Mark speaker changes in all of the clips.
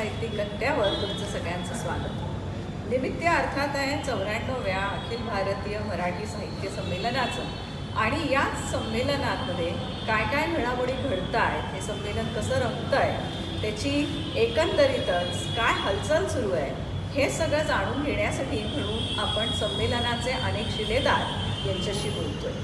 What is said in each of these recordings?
Speaker 1: साहित्यिक गत्त्यावर तुमचं सगळ्यांचं स्वागत. निमित्त अर्थात आहे 94व्या अखिल भारतीय मराठी साहित्य संमेलनाचं. आणि याच संमेलनामध्ये काय काय घडामोडी घडत आहेत, हे संमेलन कसं रंगतं आहे, त्याची एकंदरीतच काय हालचाल सुरू आहे, हे सगळं जाणून घेण्यासाठी म्हणून आपण संमेलनाचे अनेक शिलेदार यांच्याशी बोलतोय.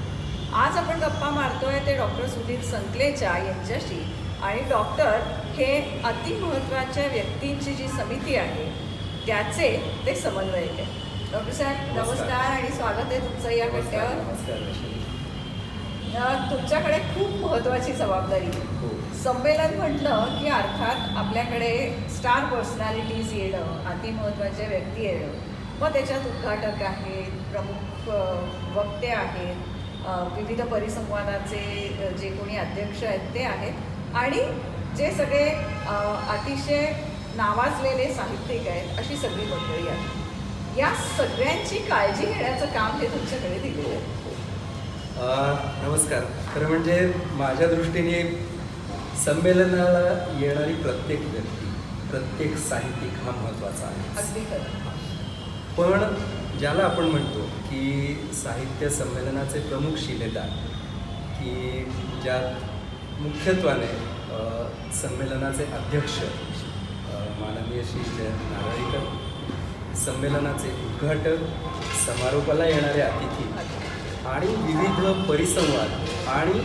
Speaker 1: आज आपण गप्पा मारतोय ते डॉक्टर सुधीर संकलेचा यांच्याशी. आणि डॉक्टर हे अतिमहत्त्वाच्या व्यक्तींची जी समिती आहे त्याचे ते समन्वयक आहे. डॉक्टर साहेब नमस्कार आणि स्वागत आहे तुमचं या गट्ट्यावर. तुमच्याकडे खूप महत्त्वाची जबाबदारी आहे. संमेलन म्हटलं की अर्थात आपल्याकडे स्टार पर्सनॅलिटीज येणं, अतिमहत्त्वाच्या व्यक्ती येणं, मग त्याच्यात उद्घाटक आहेत, प्रमुख वक्ते आहेत, विविध परिसंवादाचे जे कोणी अध्यक्ष आहेत ते आहेत, आणि जे सगळे अतिशय नावाजलेले साहित्यिक आहेत, अशी सगळी मंडळी आहेत. या सगळ्यांची काळजी घेण्याचं काम हे तुमच्याकडे दिलेलं आहे.
Speaker 2: नमस्कार. खरं म्हणजे माझ्या दृष्टीने संमेलनाला येणारी प्रत्येक व्यक्ती, प्रत्येक साहित्यिक हा महत्त्वाचा आहे.
Speaker 1: अगदी खरं.
Speaker 2: पण ज्याला आपण म्हणतो की साहित्य संमेलनाचे प्रमुख शिलेदार, की ज्यात मुख्यत्वाने संमेलनाचे अध्यक्ष माननीय श्री जयंत नारळीकर, संमेलनाचे उद्घाटक, समारोपाला येणारे अतिथी आणि विविध परिसंवाद आणि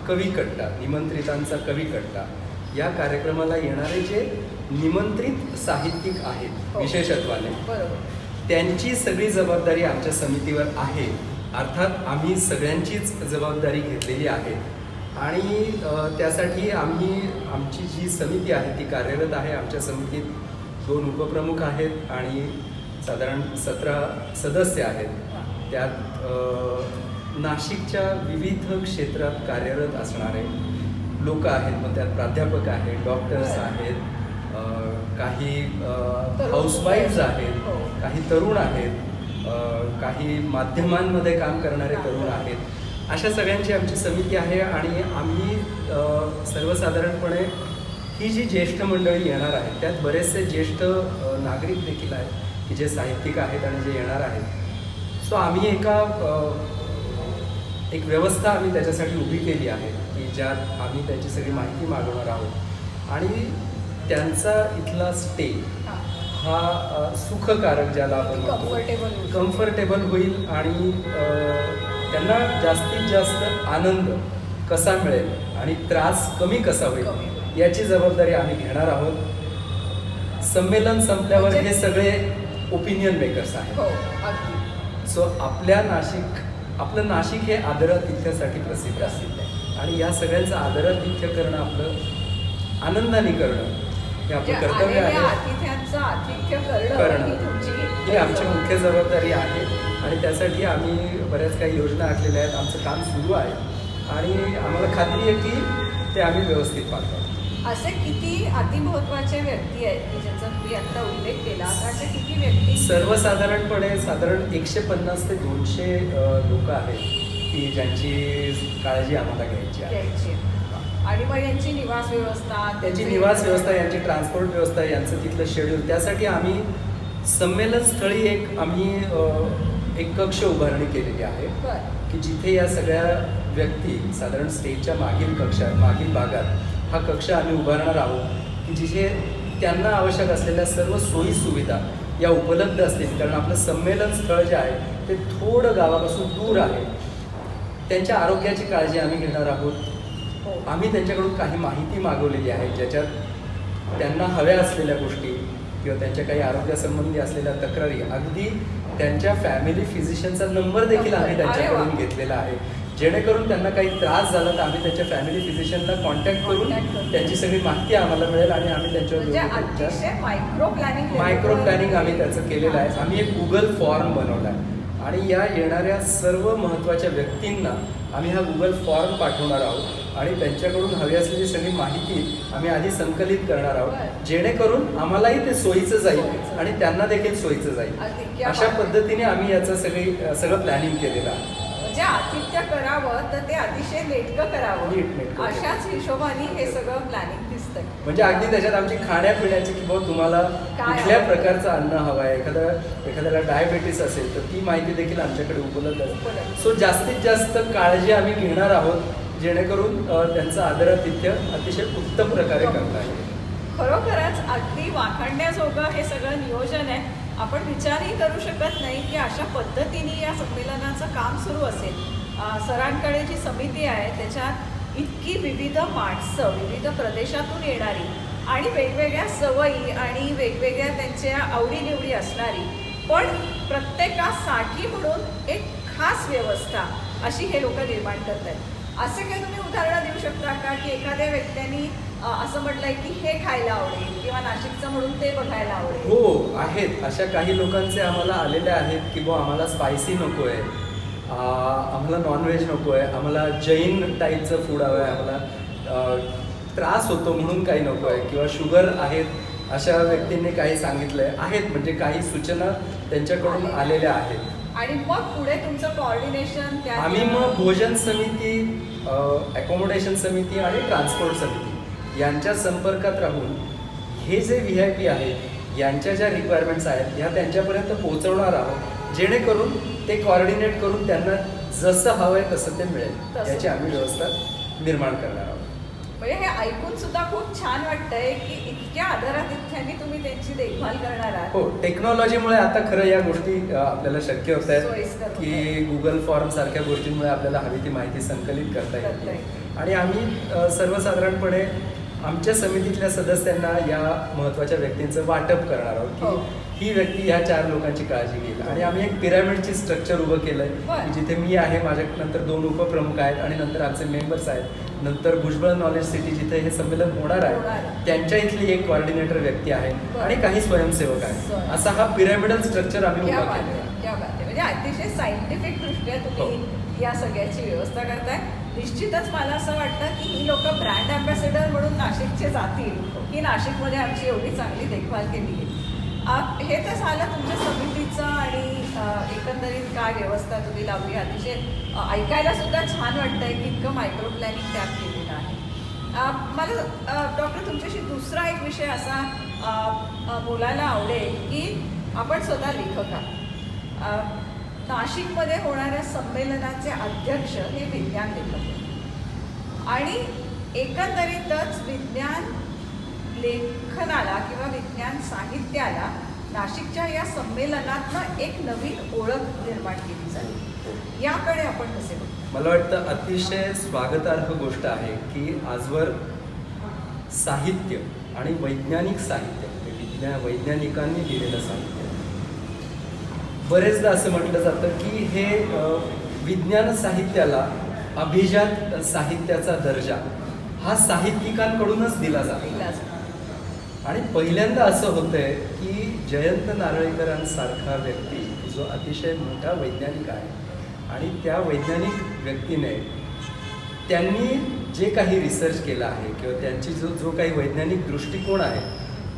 Speaker 2: कविकट्टा, निमंत्रितांचा कविकट्टा, या कार्यक्रमाला येणारे जे निमंत्रित साहित्यिक आहेत विशेषत्वाने, त्यांची सगळी जबाबदारी आमच्या समितीवर आहे. अर्थात आम्ही सगळ्यांचीच जबाबदारी घेतलेली आहे आणि त्यासाठी आमची जी समिती आहे ती कार्यरत आहे. आमच्या समितीत 2 उपप्रमुख आहेत आणि साधारण 17 सदस्य आहेत. त्यात नाशिकच्या विविध क्षेत्रात कार्यरत असणारे लोक आहेत. मग त्यात प्राध्यापक आहेत, डॉक्टर्स आहेत, काही हाऊसवाईफ्स आहेत, काही तरुण आहेत, काही माध्यमांमध्ये काम करणारे तरुण आहेत. अशा सगळ्यांची आमची समिती आहे. आणि आम्ही सर्वसाधारणपणे ही जी ज्येष्ठ मंडळी येणार आहेत त्यात बरेचसे ज्येष्ठ नागरिक देखील आहेत की जे साहित्यिक आहेत आणि जे येणार आहेत. सो आम्ही एक व्यवस्था आम्ही त्याच्यासाठी उभी केली आहे की ज्यात आम्ही त्याची सगळी माहिती मागवणार आहोत आणि त्यांचा इथला स्टे हा सुखकारक, ज्याला आपण म्हणतो कम्फर्टेबल होईल आणि त्यांना जास्तीत जास्त आनंद कसा मिळेल आणि त्रास कमी कसा होईल याची जबाबदारी आम्ही घेणार आहोत. संमेलन संपल्यावर हे सगळे ओपिनियन मेकर्स आहेत. सो आपलं नाशिक हे आदरातिथ्यासाठी प्रसिद्ध आहे आणि या सगळ्यांचं आदरातिथ्य करणं, आपलं आनंदाने करणं हे आपलं कर्तव्य आहे. ही आमची मुख्य जबाबदारी आहे आणि त्यासाठी आम्ही बऱ्याच काही योजना आखलेल्या आहेत. आमचं काम सुरू आहे आणि आम्हाला खात्री आहे की ते आम्ही व्यवस्थित पाहतो.
Speaker 1: असे किती अतिमहत्त्वाच्या व्यक्ती आहेत की ज्यांचा तुम्ही आता उल्लेख केला, अशा किती व्यक्ती?
Speaker 2: सर्वसाधारणपणे साधारण 150 ते 200 लोक आहेत की ज्यांची काळजी आम्हाला घ्यायची आहे.
Speaker 1: आणि मग यांची निवास व्यवस्था,
Speaker 2: यांची ट्रान्सपोर्ट व्यवस्था, यांचं तिथलं शेड्यूल, त्यासाठी आम्ही संमेलनस्थळी एक कक्ष उभारणी केलेली आहे की जिथे या सगळ्या व्यक्ती साधारण स्टेजच्या मागील भागात हा कक्ष आम्ही उभारणार आहोत की जिथे त्यांना आवश्यक असलेल्या सर्व सोयी सुविधा या उपलब्ध असतील. कारण आपलं संमेलन स्थळ जे आहे ते थोडं गावापासून दूर आहे. त्यांच्या आरोग्याची काळजी आम्ही घेणार आहोत. आम्ही त्यांच्याकडून काही माहिती मागवलेली आहे ज्याच्यात त्यांना हव्या असलेल्या गोष्टी किंवा त्यांच्या काही आरोग्यासंबंधी असलेल्या तक्रारी, अगदी त्यांच्या फॅमिली फिजिशियनचा नंबर देखील आम्ही त्यांच्याकडून घेतलेला आहे. जेणेकरून त्यांना काही त्रास झाला तर आम्ही त्यांच्या फॅमिली फिजिशियनला कॉन्टॅक्ट करून त्यांची सगळी माहिती आम्हाला मिळेल आणि आम्ही त्यांच्यावर मायक्रो प्लॅनिंग आम्ही त्याचं केलेलं आहे. आम्ही एक गुगल फॉर्म बनवला आहे आणि या येणाऱ्या सर्व महत्त्वाच्या व्यक्तींना आम्ही हा गुगल फॉर्म पाठवणार आहोत आणि त्यांच्याकडून हवी असलेली सगळी माहिती आम्ही आधी संकलित करणार आहोत, जेणेकरून आम्हालाही ते सोयीचं जाईल आणि त्यांना देखील सोयीचं जाईल. अशा पद्धतीने आम्ही याचं सगळं प्लॅनिंग केलेलं आहे.
Speaker 1: म्हणजे आतिथ्य करावं तर ते अतिशय नेटकं करावं
Speaker 2: नेटकं.
Speaker 1: अशाच हिशोबाने हे सगळं प्लॅनिंग दिसतंय.
Speaker 2: म्हणजे अगदी त्याच्यात आमची खाण्यापिण्याची की बाबा तुम्हाला कुठल्या
Speaker 1: आवडतं?
Speaker 2: प्रकारचं अन्न हवं आहे, एखाद्याला डायबेटीस असेल तर ती माहिती देखील आमच्याकडे उपलब्ध आहे.
Speaker 1: उपलब्ध.
Speaker 2: सो जास्तीत जास्त काळजी आम्ही घेणार आहोत जेणेकरून त्यांचं आदरातिथ्य अतिशय उत्तम प्रकारे करता येईल.
Speaker 1: खरोखरच अगदी वाखाणण्याजोगं हे सगळं नियोजन आहे. आपण विचारही करू शकत नाही की अशा पद्धतीने या संमेलनाचं काम सुरू असेल. सरांकडे जी समिती आहे त्याच्यात इतकी विविध माणसं, विविध प्रदेशातून येणारी आणि वेगवेगळ्या सवयी आणि वेगवेगळ्या त्यांच्या आवडीनिवडी असणारी, पण प्रत्येकासाठी म्हणून एक खास व्यवस्था अशी हे लोक निर्माण करत आहेत. असे काही तुम्ही उदाहरणं देऊ शकता का की एखाद्या व्यक्तींनी असं म्हटलंय की हे खायला आवडेल किंवा नाशिकचं म्हणून ते बघायला आवडेल?
Speaker 2: हो आहेत. अशा काही लोकांचे आम्हाला आलेले आहेत की बुवा आम्हाला स्पायसी नको आहे, आम्हाला नॉनव्हेज नको आहे, आम्हाला जैन टाईपचं फूड हवं आहे, आम्हाला त्रास होतो म्हणून काही नको आहे, किंवा शुगर आहेत अशा व्यक्तींनी काही सांगितलंय आहेत. म्हणजे काही सूचना त्यांच्याकडून आलेल्या आहेत.
Speaker 1: आणि मग पुढे तुमचं कोऑर्डिनेशन त्या
Speaker 2: आम्ही मग भोजन समिती, अकोमोडेशन समिती आणि ट्रान्सपोर्ट समिती यांच्या संपर्कात राहून हे जे VIP आहेत यांच्या ज्या रिक्वायरमेंट्स आहेत ह्या त्यांच्यापर्यंत पोहोचवणार आहोत, जेणेकरून ते कोऑर्डिनेट करून त्यांना जसं हवं आहे तसं ते मिळेल याची आम्ही व्यवस्था निर्माण करणार आहोत.
Speaker 1: म्हणजे हे ऐकून सुद्धा खूप छान वाटतंय की इतक्या आदरातिथ्याने तुम्ही त्यांची देखभाल करणार आहात.
Speaker 2: हो, टेक्नॉलॉजीमुळे आता खरं या गोष्टी आपल्याला शक्य होत आहेत
Speaker 1: सोयीस्कर होत
Speaker 2: की गुगल फॉर्म सारख्या गोष्टींमुळे आपल्याला हवी ती माहिती संकलित करता येते. आणि आम्ही सर्वसाधारणपणे आमच्या समितीतल्या सदस्यांना या महत्त्वाच्या व्यक्तींचं वाटप करणार आहोत
Speaker 1: हो.
Speaker 2: की ही व्यक्ती ह्या 4 लोकांची काळजी घेईल. आणि आम्ही एक पिरामिडची स्ट्रक्चर उभं केलं आहे
Speaker 1: बरं.
Speaker 2: की जिथे मी आहे, माझ्या नंतर 2 उपप्रमुख आहेत आणि नंतर आमचे मेंबर्स आहेत, नंतर भुजबळ नॉलेज सिटी जिथे हे संमेलन होणार आहे त्यांच्या इथली एक कोऑर्डिनेटर व्यक्ती आहे आणि काही स्वयंसेवक आहेत. असा हा पिरामिडल स्ट्रक्चर आम्ही उभा केला आहे.
Speaker 1: म्हणजे अतिशय सायंटिफिक दृष्ट्या तुम्ही या सगळ्याची व्यवस्था करताय. निश्चितच मला असं वाटतं की ही लोक ब्रँड अँबॅसेडर म्हणून नाशिकचे जातील की नाशिकमध्ये आमची एवढी चांगली देखभाल केली गेली. हे तर झालं तुमच्या समितीचं आणि एकंदरीत काय व्यवस्था तुम्ही लावली. अतिशय ऐकायला सुद्धा छान वाटतंय की इतकं मायक्रो प्लॅनिंग त्यात केलेलं आहे. मला डॉक्टर तुमच्याशी दुसरा एक विषय असा बोलायला आवडेल की आपण स्वतः लेखक आहात. नाशिकमध्ये होणाऱ्या संमेलनाचे अध्यक्ष हे विज्ञान लेखक आहेत आणि एकंदरीतच विज्ञान लेखनाला किंवा विज्ञान साहित्याला नाशिकच्या या संमेलनातनं एक नवीन ओळख निर्माण केली जाईल. याकडे आपण कसे बघतो?
Speaker 2: मला वाटतं अतिशय स्वागतार्ह गोष्ट आहे की आजवर साहित्य आणि वैज्ञानिक साहित्य, वैज्ञानिकांनी लिहिलेलं साहित्य, बरेचदा असं म्हटलं जातं की हे विज्ञान साहित्याला अभिजात साहित्याचा दर्जा हा साहित्यिकांकडूनच दिला जातो. आणि पहिल्यांदा असं होतंय की जयंत नारळीकरांसारखा व्यक्ती जो अतिशय मोठा वैज्ञानिक आहे आणि त्या वैज्ञानिक व्यक्तीने त्यांनी जे काही रिसर्च केला आहे किंवा त्यांची जो काही वैज्ञानिक दृष्टिकोन आहे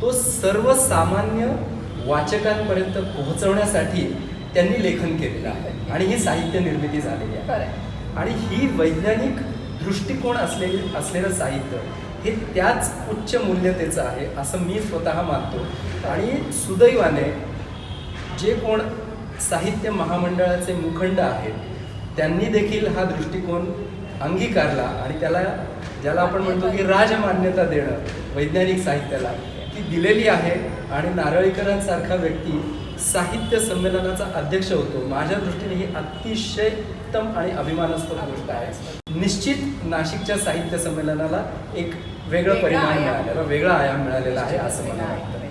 Speaker 2: तो सर्वसामान्य वाचकांपर्यंत पोहोचवण्यासाठी त्यांनी लेखन केलेलं आहे आणि ही साहित्य निर्मिती झालेली आहे. आणि ही वैज्ञानिक दृष्टिकोन असलेलं साहित्य हे त्याच उच्च मूल्यतेचं आहे असं मी स्वतः मानतो. आणि सुदैवाने जे कोण साहित्य महामंडळाचे मुखंड आहेत त्यांनी देखील हा दृष्टिकोन अंगीकारला आणि ज्याला आपण म्हणतो की राजमान्यता देणं वैज्ञानिक साहित्याला ती दिलेली आहे. आणि नारळीकरांसारखा व्यक्ती साहित्य संमेलनाचा अध्यक्ष होतो. माझ्या दृष्टीने ही अतिशय उत्तम आणि अभिमानास्पद गोष्ट आहे. निश्चित नाशिकच्या साहित्य संमेलनाला एक वेगळं परिणाम मिळालेला, वेगळा आयाम मिळालेला आहे असं मला वाटतं.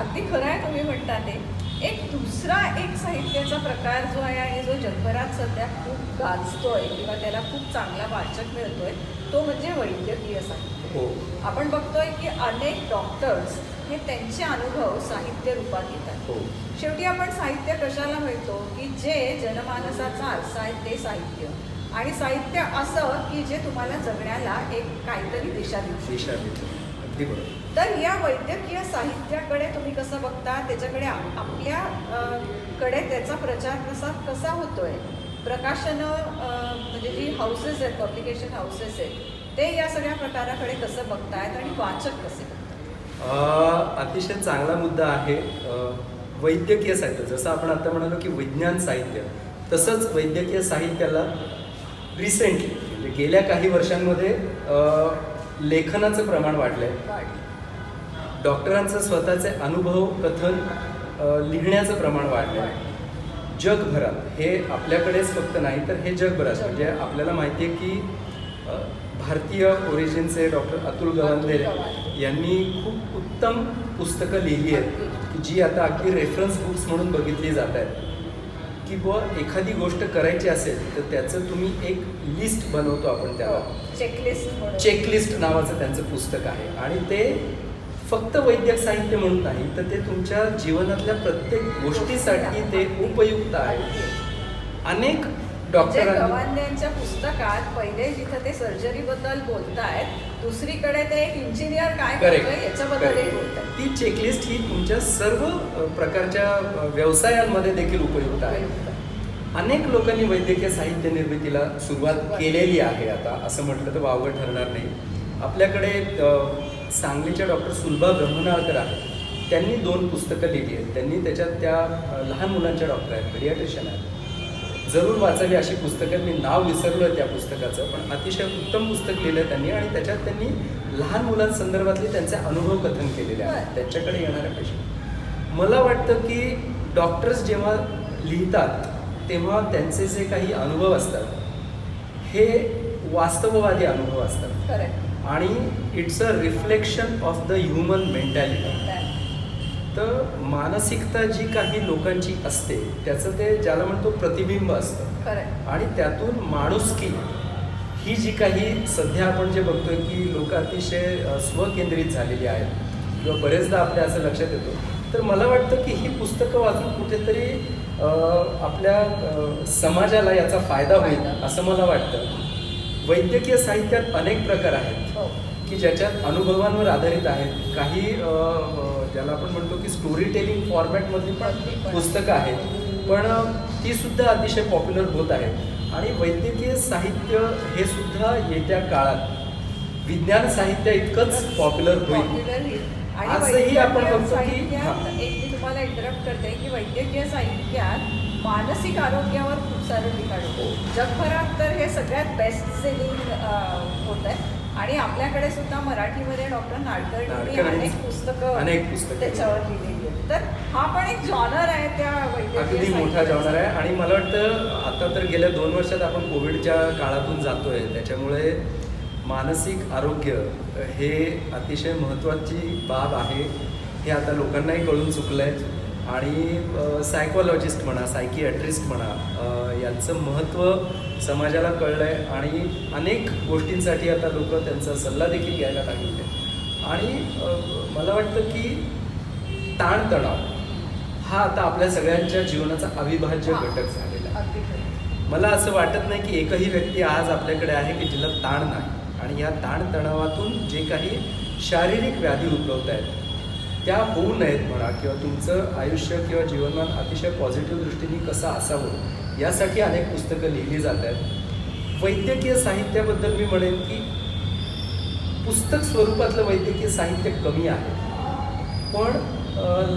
Speaker 1: अगदी खरं आहे तुम्ही म्हणता ते. एक दुसरा एक साहित्याचा प्रकार जो आहे आणि जो जगभरात सध्या खूप गाजतोय किंवा त्याला खूप चांगला वाचक मिळतोय तो म्हणजे वैद्यकीय साहित्य.
Speaker 2: हो,
Speaker 1: आपण बघतोय की अनेक डॉक्टर्स हे त्यांचे अनुभव साहित्य रूपात घेतात.
Speaker 2: हो.
Speaker 1: शेवटी आपण साहित्य कशाला म्हणतो की जे जनमानसाचा आरसा आहे ते साहित्य. आणि साहित्य असं की जे तुम्हाला जगण्याला एक काहीतरी दिशा देऊ शकते.
Speaker 2: अगदी बरोबर.
Speaker 1: तर या वैद्यकीय साहित्याकडे तुम्ही कसं बघता, त्याच्याकडे आपल्या कडे त्याचा प्रचार प्रसार कसा होतोय प्रकाशनं म्हणजे जी हाऊसेस आहेत, पब्लिकेशन हाऊसेस आहेत, ते या सगळ्या प्रकाराकडे कसं बघतायत आणि वाचक कसे बघतात?
Speaker 2: अतिशय चांगला मुद्दा आहे. वैद्यकीय साहित्य, जसं आपण आता म्हणालो की विज्ञान साहित्य, तसंच वैद्यकीय साहित्याला रिसेंटली म्हणजे गेल्या काही वर्षांमध्ये लेखनाचं प्रमाण वाढलं आहे. डॉक्टरांचं स्वतःचे अनुभव कथन लिहिण्याचं प्रमाण वाढलं आहे जगभरात. हे आपल्याकडेच फक्त नाही तर हे जगभरात. म्हणजे आपल्याला माहिती आहे की भारतीय ओरिजिनचे डॉक्टर अतुल गवांदे यांनी खूप उत्तम पुस्तकं लिहिली आहेत की जी आता अगदी रेफरन्स बुक्स म्हणून बघितली जात आहेत. की बुवा एखादी गोष्ट करायची असेल तर त्याचं तुम्ही एक लिस्ट बनवतो आपण, त्याला चेकलिस्ट नावाचं त्यांचं पुस्तक आहे. आणि ते फक्त वैद्यक साहित्य म्हणून नाही तर ते तुमच्या जीवनातल्या प्रत्येक गोष्टीसाठी ते उपयुक्त आहे. अनेक
Speaker 1: गवांद्यांच्या पुस्तकात पहिले जिथं ते सर्जरीबद्दल बोलतायत, दुसरीकडे ते एक इंजिनियर काय करतोय याच्याबद्दलही बोलतात.
Speaker 2: ती चेकलिस्ट ही तुमच्या सर्व प्रकारच्या व्यवसायांमध्ये देखील उपयुक्त आहे. अनेक लोकांनी वैद्यकीय साहित्य निर्मितीला सुरुवात केलेली आहे आता, असं म्हटलं तर वावगं ठरणार नाही. आपल्याकडे सांगलीच्या डॉक्टर सुलभा ब्रह्मनाळकर आहेत. त्यांनी 2 पुस्तकं लिहिली आहेत. त्यांनी त्याच्यात त्या लहान मुलांच्या डॉक्टर आहेत, पेडियाट्रिशियन आहेत. जरूर वाचावी अशी पुस्तकं. मी नाव विसरलो आहे त्या पुस्तकाचं, पण अतिशय उत्तम पुस्तक लिहिलं आहे त्यांनी. आणि त्याच्यात त्यांनी लहान मुलांसंदर्भातले त्यांचे अनुभव कथन केलेले आहेत त्यांच्याकडे येणाऱ्या पेशंट. मला वाटतं की डॉक्टर्स जेव्हा लिहितात तेव्हा त्यांचे जे काही अनुभव असतात हे वास्तववादी अनुभव असतात आणि it's a reflection of the human mentality. तर मानसिकता जी काही लोकांची असते त्याचं ते ज्याला म्हणतो प्रतिबिंब असतं. आणि त्यातून माणुसकी ही जी काही सध्या आपण जे बघतोय की लोक अतिशय स्वकेंद्रित झालेली आहेत किंवा बरेचदा आपल्या असं लक्षात येतो. तर मला वाटतं की ही पुस्तकं वाचून कुठेतरी आपल्या समाजाला याचा फायदा होईल असं मला वाटतं. वैद्यकीय साहित्यात अनेक प्रकार आहेत की ज्याच्यात अनुभवांवर आधारित आहेत. काही ज्याला आपण म्हणतो की स्टोरी टेलिंग फॉर्मॅटमधली पण पुस्तकं आहेत, पण ती सुद्धा अतिशय पॉप्युलर होत आहेत. आणि वैद्यकीय साहित्य हे सुद्धा येत्या काळात विज्ञान साहित्य इतकंच पॉप्युलर होईल. आजही आपण बघतो की
Speaker 1: एक मी तुम्हाला इंटरप्ट करते की वैद्यकीय साहित्यात मानसिक आरोग्यावर खूप सारं लिखाण होतं. जगभरात तर हे सगळ्यात बेस्ट सेलिंग होत आहे. आणि आपल्याकडे सुद्धा मराठीमध्ये डॉक्टर नाडकर्णींनी अनेक पुस्तकं त्याच्यावर लिहिलेली आहेत. तर हा पण एक जॉनर आहे त्या वैद्यकीय,
Speaker 2: अगदी मोठा जॉनर आहे. आणि मला वाटतं आता तर गेल्या 2 वर्षात आपण कोविडच्या काळातून जातोय, त्याच्यामुळे मानसिक आरोग्य हे अतिशय महत्त्वाची बाब आहे हे आता लोकांनाही कळून चुकलं आहे. आणि सायकोलॉजिस्ट म्हणा, सायकियाट्रिस्ट म्हणा, यांचं महत्त्व समाजाला कळलं आहे. आणि अनेक गोष्टींसाठी आता लोक त्यांचा सल्ला देखील घ्यायला लागले. आणि मला वाटतं की ताणतणाव हा आता आपल्या सगळ्यांच्या जीवनाचा अविभाज्य घटक झालेला आहे. मला असं वाटत नाही की एकही व्यक्ती आज आपल्याकडे आहे की जिला ताण नाही. आणि या ताणतणावातून जे काही शारीरिक व्याधी उद्भवत आहेत त्या होऊ नयेत म्हणा, किंवा तुमचं आयुष्य किंवा जीवनमान अतिशय पॉझिटिव्ह दृष्टीने कसं असावं यासाठी अनेक पुस्तकं लिहिली जात आहेत. वैद्यकीय साहित्याबद्दल मी म्हणेन की पुस्तक स्वरूपातलं वैद्यकीय साहित्य कमी आहे, पण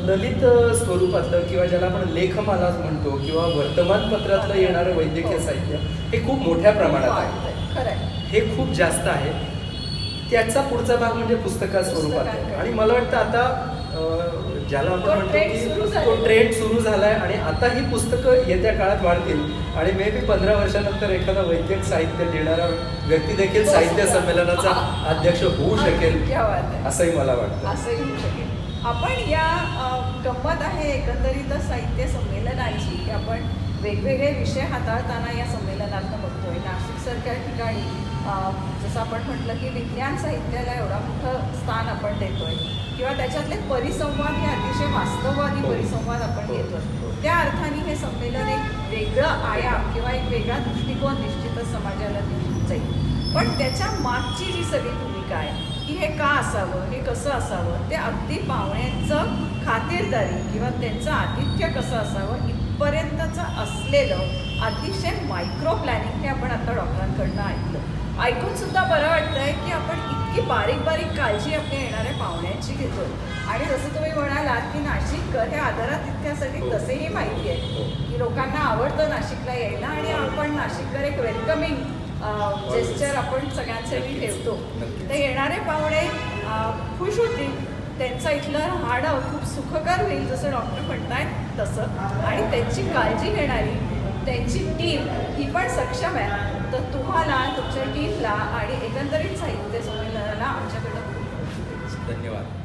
Speaker 2: ललित स्वरूपातलं किंवा ज्याला आपण लेखमाला म्हणतो किंवा वर्तमानपत्रातलं येणारं वैद्यकीय साहित्य हे खूप मोठ्या प्रमाणात आहे. हे खूप जास्त आहे. त्याचा पुढचा भाग म्हणजे पुस्तका स्वरूपात आहे. आणि मला वाटतं आता ज्याला आपण म्हणतो की तो ट्रेंड सुरू झाला आहे. आणि आता ही पुस्तकं येत्या काळात वाढतील आणि मे बी 15 वर्षानंतर एखादा वैद्यक साहित्य लिहिणारा व्यक्ती देखील साहित्य संमेलनाचा अध्यक्ष होऊ शकेल असंही मला वाटतं.
Speaker 1: असंही होऊ शकेल. आपण या गंमत आहे एकंदरीत साहित्य संमेलनाची की आपण वेगवेगळे विषय हाताळताना या संमेलनातनं बघतोय. नाशिकसारख्या ठिकाणी जसं आपण म्हटलं की विज्ञान साहित्याला एवढा मोठं स्थान आपण देतोय किंवा त्याच्यातले परिसंवाद हे अतिशय वास्तववादी परिसंवाद आपण घेतोय. त्या अर्थाने हे संमेलन एक वेगळं आयाम किंवा एक वेगळा दृष्टिकोन निश्चितच समाजाला दिसून जाईल. पण त्याच्या मागची जी सगळी भूमिका आहे की हे का असावं, हे कसं असावं, ते अगदी पाहुण्यांचं खातिरदारी किंवा त्यांचं आतिथ्य कसं असावं इथपर्यंतचं असलेलं अतिशय मायक्रो प्लॅनिंग हे आपण आता डॉक्टरांकडनं ऐकलं. ऐकून सुद्धा बरं वाटतंय की आपण इतकी बारीक बारीक काळजी आपल्या येणाऱ्या पाहुण्यांची घेतो. आणि जसं तुम्ही म्हणालात की नाशिककर हे आदरातिथ्यासाठी
Speaker 2: हो.
Speaker 1: तसेही माहिती आहे
Speaker 2: हो.
Speaker 1: की लोकांना आवडतं नाशिकला यायला आणि आपण नाशिककर एक वेलकमिंग जेस्चर आपण सगळ्यांसाठी
Speaker 2: नक्कीच.
Speaker 1: ठेवतो.
Speaker 2: नक्कीच.
Speaker 1: तर येणारे पाहुणे खुश होतील, त्यांचं इथलं राहणं खूप सुखकर होईल जसं डॉक्टर म्हणतायत तसं, आणि त्यांची काळजी घेणारी त्यांची टीम ही पण सक्षम आहे. तर तुम्हाला, तुमच्या टीमला आणि एकंदरीत साहित्य संमेलनाला आमच्याकडनं खूप खूप शुभेच्छा.
Speaker 2: धन्यवाद.